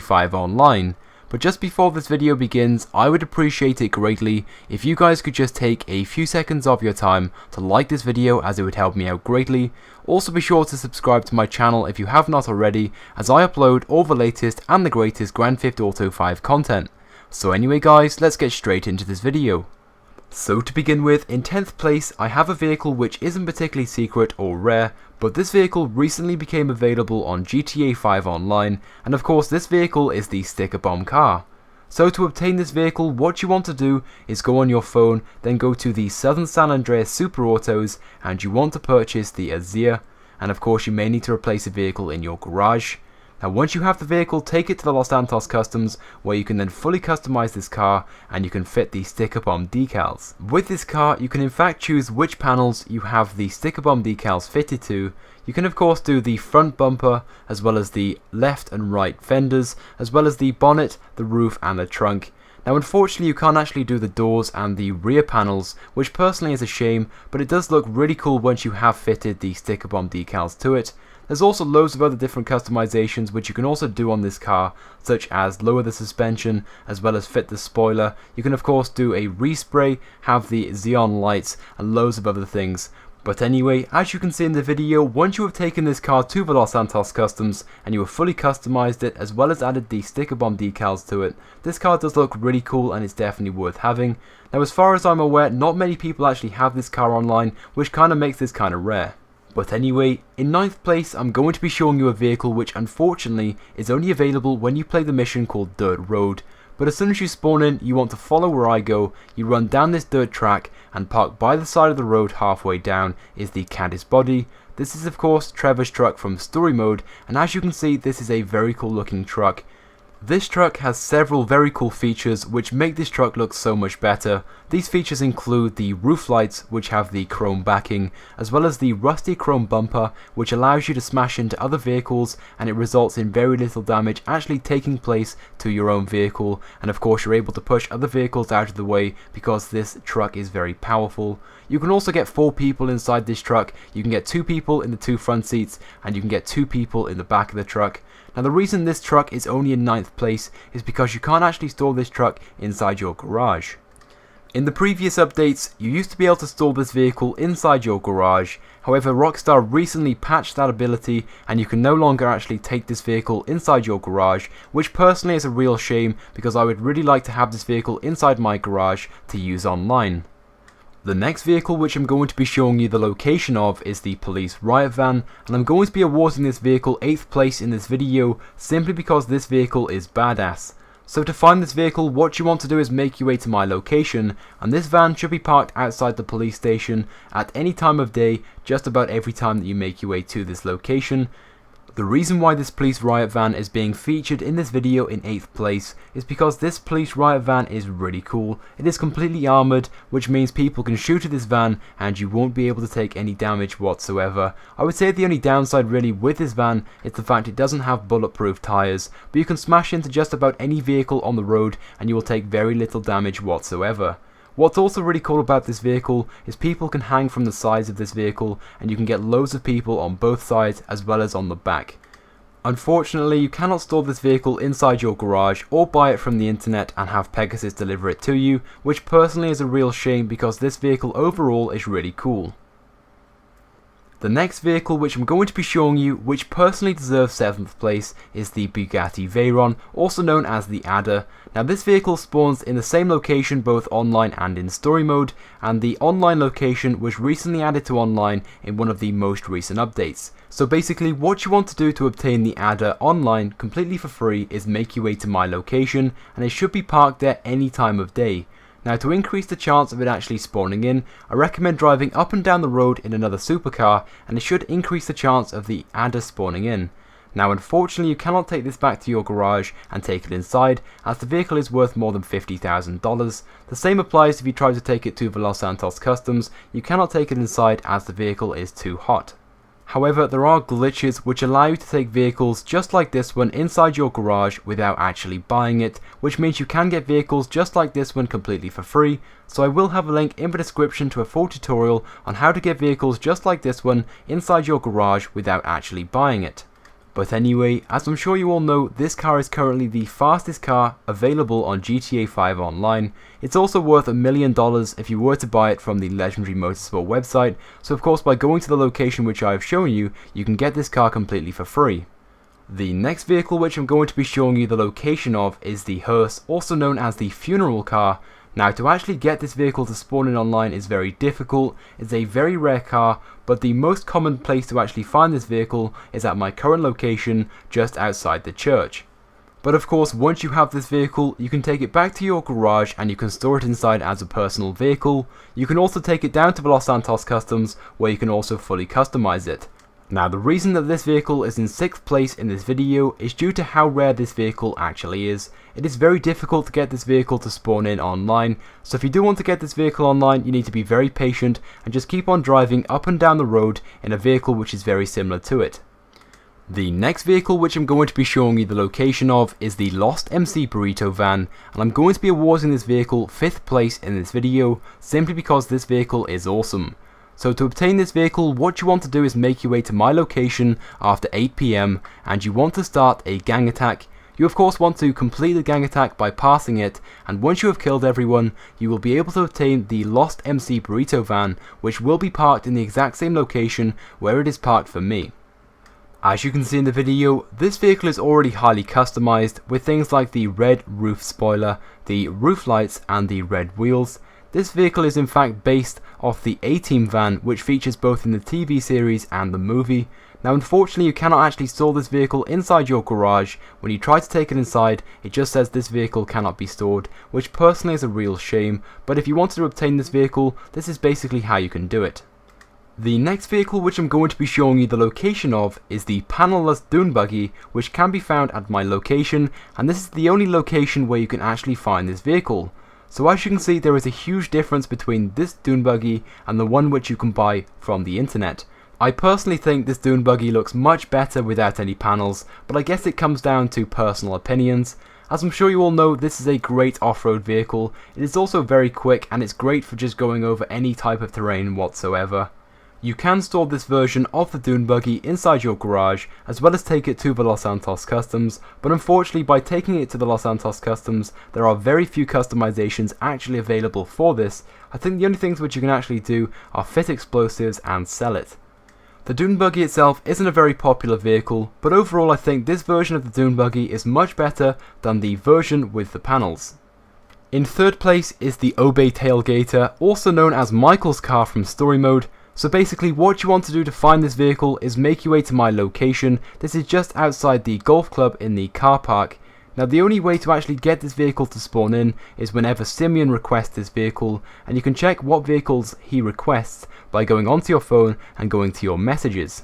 5 Online. But just before this video begins, I would appreciate it greatly if you guys could just take a few seconds of your time to like this video, as it would help me out greatly. Also be sure to subscribe to my channel if you have not already, as I upload all the latest and the greatest Grand Theft Auto 5 content. So anyway guys, let's get straight into this video. So to begin with, in 10th place I have a vehicle which isn't particularly secret or rare, but this vehicle recently became available on GTA 5 Online, and of course this vehicle is the Sticker Bomb car. So to obtain this vehicle, what you want to do is go on your phone, then go to the Southern San Andreas Super Autos, and you want to purchase the Azir, and of course you may need to replace a vehicle in your garage. Now once you have the vehicle, take it to the Los Santos Customs, where you can then fully customize this car and you can fit the Sticker Bomb decals. With this car you can in fact choose which panels you have the Sticker Bomb decals fitted to. You can of course do the front bumper, as well as the left and right fenders, as well as the bonnet, the roof and the trunk. Now unfortunately you can't actually do the doors and the rear panels, which personally is a shame, but it does look really cool once you have fitted the Sticker Bomb decals to it. There's also loads of other different customizations which you can also do on this car, such as lower the suspension as well as fit the spoiler. You can of course do a respray, have the xenon lights and loads of other things. But anyway, as you can see in the video, once you have taken this car to the Los Santos Customs and you have fully customized it as well as added the Sticker Bomb decals to it, this car does look really cool and it's definitely worth having. Now as far as I'm aware, not many people actually have this car online, which kind of makes this kind of rare. But anyway, in 9th place I'm going to be showing you a vehicle which unfortunately is only available when you play the mission called Dirt Road. But as soon as you spawn in, you want to follow where I go, you run down this dirt track and park by the side of the road. Halfway down is the Caddis body. This is of course Trevor's truck from story mode, and as you can see this is a very cool looking truck. This truck has several very cool features which make this truck look so much better. These features include the roof lights, which have the chrome backing, as well as the rusty chrome bumper, which allows you to smash into other vehicles and it results in very little damage actually taking place to your own vehicle, and of course you're able to push other vehicles out of the way because this truck is very powerful. You can also get 4 people inside this truck. You can get 2 people in the 2 front seats and you can get 2 people in the back of the truck. Now the reason this truck is only in 9th place is because you can't actually store this truck inside your garage. In the previous updates, you used to be able to store this vehicle inside your garage. However, Rockstar recently patched that ability and you can no longer actually take this vehicle inside your garage, which personally is a real shame because I would really like to have this vehicle inside my garage to use online. The next vehicle which I'm going to be showing you the location of is the police riot van, and I'm going to be awarding this vehicle 8th place in this video simply because this vehicle is badass. So to find this vehicle, what you want to do is make your way to my location, and this van should be parked outside the police station at any time of day, just about every time that you make your way to this location. The reason why this police riot van is being featured in this video in 8th place is because this police riot van is really cool. It is completely armoured, which means people can shoot at this van and you won't be able to take any damage whatsoever. I would say the only downside really with this van is the fact it doesn't have bulletproof tyres, but you can smash into just about any vehicle on the road and you will take very little damage whatsoever. What's also really cool about this vehicle is people can hang from the sides of this vehicle and you can get loads of people on both sides as well as on the back. Unfortunately, you cannot store this vehicle inside your garage or buy it from the internet and have Pegasus deliver it to you, which personally is a real shame because this vehicle overall is really cool. The next vehicle which I'm going to be showing you, which personally deserves 7th place, is the Bugatti Veyron, also known as the Adder. Now this vehicle spawns in the same location both online and in story mode, and the online location was recently added to online in one of the most recent updates. So basically what you want to do to obtain the Adder online completely for free is make your way to my location, and it should be parked there any time of day. Now to increase the chance of it actually spawning in, I recommend driving up and down the road in another supercar, and it should increase the chance of the Adder spawning in. Now unfortunately you cannot take this back to your garage and take it inside, as the vehicle is worth more than $50,000. The same applies if you try to take it to the Los Santos Customs. You cannot take it inside as the vehicle is too hot. However, there are glitches which allow you to take vehicles just like this one inside your garage without actually buying it, which means you can get vehicles just like this one completely for free. So I will have a link in the description to a full tutorial on how to get vehicles just like this one inside your garage without actually buying it. But anyway, as I'm sure you all know, this car is currently the fastest car available on GTA 5 Online. It's also worth $1 million if you were to buy it from the Legendary Motorsport website, so of course by going to the location which I have shown you, you can get this car completely for free. The next vehicle which I'm going to be showing you the location of is the hearse, also known as the funeral car. Now, to actually get this vehicle to spawn in online is very difficult. It's a very rare car, but the most common place to actually find this vehicle is at my current location just outside the church. But of course, once you have this vehicle, you can take it back to your garage and you can store it inside as a personal vehicle. You can also take it down to the Los Santos Customs, where you can also fully customize it. Now, the reason that this vehicle is in 6th place in this video is due to how rare this vehicle actually is. It is very difficult to get this vehicle to spawn in online, so if you do want to get this vehicle online, you need to be very patient and just keep on driving up and down the road in a vehicle which is very similar to it. The next vehicle which I'm going to be showing you the location of is the Lost MC Burrito van, and I'm going to be awarding this vehicle 5th place in this video simply because this vehicle is awesome. So to obtain this vehicle, what you want to do is make your way to my location after 8 PM and you want to start a gang attack. You of course want to complete the gang attack by passing it, and once you have killed everyone, you will be able to obtain the Lost MC Burrito van, which will be parked in the exact same location where it is parked for me. As you can see in the video, this vehicle is already highly customized with things like the red roof spoiler, the roof lights and the red wheels. This vehicle is in fact based off the A-Team van, which features both in the TV series and the movie. Now unfortunately you cannot actually store this vehicle inside your garage. When you try to take it inside, it just says this vehicle cannot be stored, which personally is a real shame, but if you wanted to obtain this vehicle, this is basically how you can do it. The next vehicle which I'm going to be showing you the location of is the panelless dune buggy, which can be found at my location, and this is the only location where you can actually find this vehicle. So as you can see, there is a huge difference between this dune buggy and the one which you can buy from the internet. I personally think this dune buggy looks much better without any panels, but I guess it comes down to personal opinions. As I'm sure you all know, this is a great off-road vehicle. It is also very quick and it's great for just going over any type of terrain whatsoever. You can store this version of the dune buggy inside your garage, as well as take it to the Los Santos Customs, but unfortunately by taking it to the Los Santos Customs, there are very few customizations actually available for this. I think the only things which you can actually do are fit explosives and sell it. The dune buggy itself isn't a very popular vehicle, but overall I think this version of the dune buggy is much better than the version with the panels. In 3rd place is the Obey Tailgater, also known as Michael's car from Story Mode. So basically what you want to do to find this vehicle is make your way to my location. This is just outside the golf club in the car park. Now the only way to actually get this vehicle to spawn in is whenever Simeon requests this vehicle, and you can check what vehicles he requests by going onto your phone and going to your messages.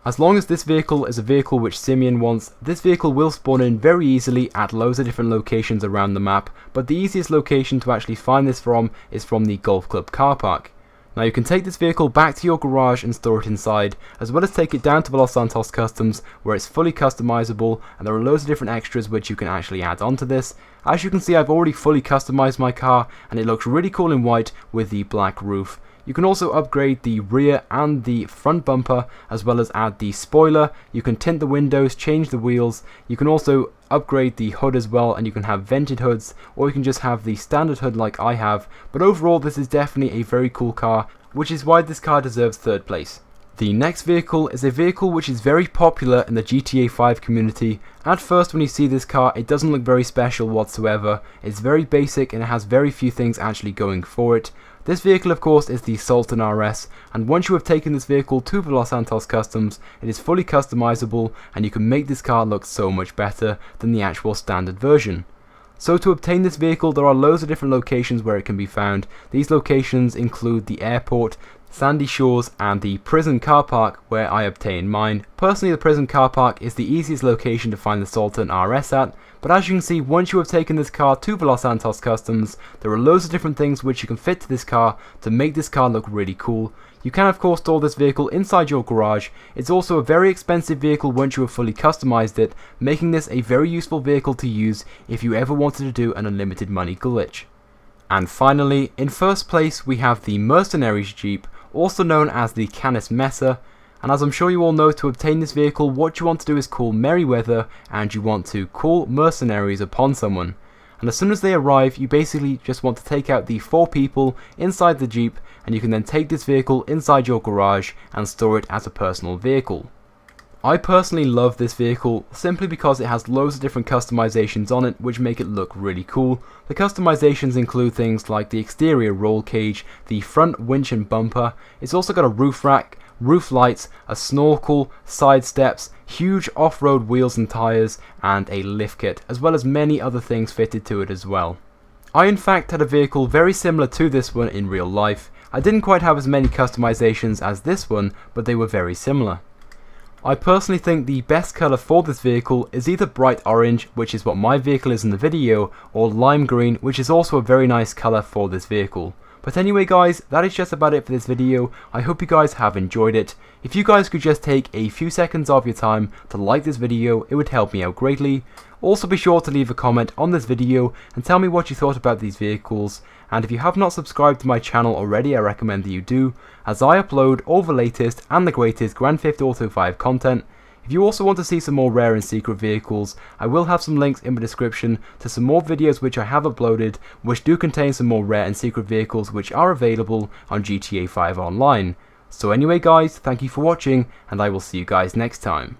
As long as this vehicle is a vehicle which Simeon wants, this vehicle will spawn in very easily at loads of different locations around the map, but the easiest location to actually find this from is from the golf club car park. Now you can take this vehicle back to your garage and store it inside, as well as take it down to the Los Santos Customs where it's fully customizable and there are loads of different extras which you can actually add onto this. As you can see, I've already fully customized my car and it looks really cool in white with the black roof. You can also upgrade the rear and the front bumper, as well as add the spoiler. You can tint the windows, change the wheels. You can also upgrade the hood as well, and you can have vented hoods, or you can just have the standard hood like I have. But overall, this is definitely a very cool car, which is why this car deserves 3rd place. The next vehicle is a vehicle which is very popular in the GTA 5 community. At first when you see this car, it doesn't look very special whatsoever. It's very basic and it has very few things actually going for it. This vehicle of course is the Sultan RS, and once you have taken this vehicle to the Los Santos Customs, it is fully customizable and you can make this car look so much better than the actual standard version. So to obtain this vehicle, there are loads of different locations where it can be found. These locations include the airport, Sandy Shores and the prison car park where I obtained mine. Personally, the prison car park is the easiest location to find the Sultan RS at, but as you can see, once you have taken this car to the Los Santos Customs, there are loads of different things which you can fit to this car to make this car look really cool. You can of course store this vehicle inside your garage. It's also a very expensive vehicle once you have fully customized it, making this a very useful vehicle to use if you ever wanted to do an unlimited money glitch. And finally, in 1st place we have the Mercenaries Jeep, also known as the Canis Mesa. And as I'm sure you all know, to obtain this vehicle, what you want to do is call Merryweather, and you want to call mercenaries upon someone. And as soon as they arrive, you basically just want to take out the 4 people inside the Jeep, and you can then take this vehicle inside your garage and store it as a personal vehicle. I personally love this vehicle simply because it has loads of different customizations on it which make it look really cool. The customizations include things like the exterior roll cage, the front winch and bumper. It's also got a roof rack, roof lights, a snorkel, side steps, huge off-road wheels and tyres, and a lift kit, as well as many other things fitted to it as well. I in fact had a vehicle very similar to this one in real life. I didn't quite have as many customizations as this one, but they were very similar. I personally think the best colour for this vehicle is either bright orange, which is what my vehicle is in the video, or lime green, which is also a very nice colour for this vehicle. But anyway guys, that is just about it for this video. I hope you guys have enjoyed it. If you guys could just take a few seconds of your time to like this video, it would help me out greatly. Also be sure to leave a comment on this video and tell me what you thought about these vehicles, and if you have not subscribed to my channel already, I recommend that you do, as I upload all the latest and the greatest Grand Theft Auto 5 content. If you also want to see some more rare and secret vehicles, I will have some links in the description to some more videos which I have uploaded which do contain some more rare and secret vehicles which are available on GTA 5 Online. So anyway guys, thank you for watching, and I will see you guys next time.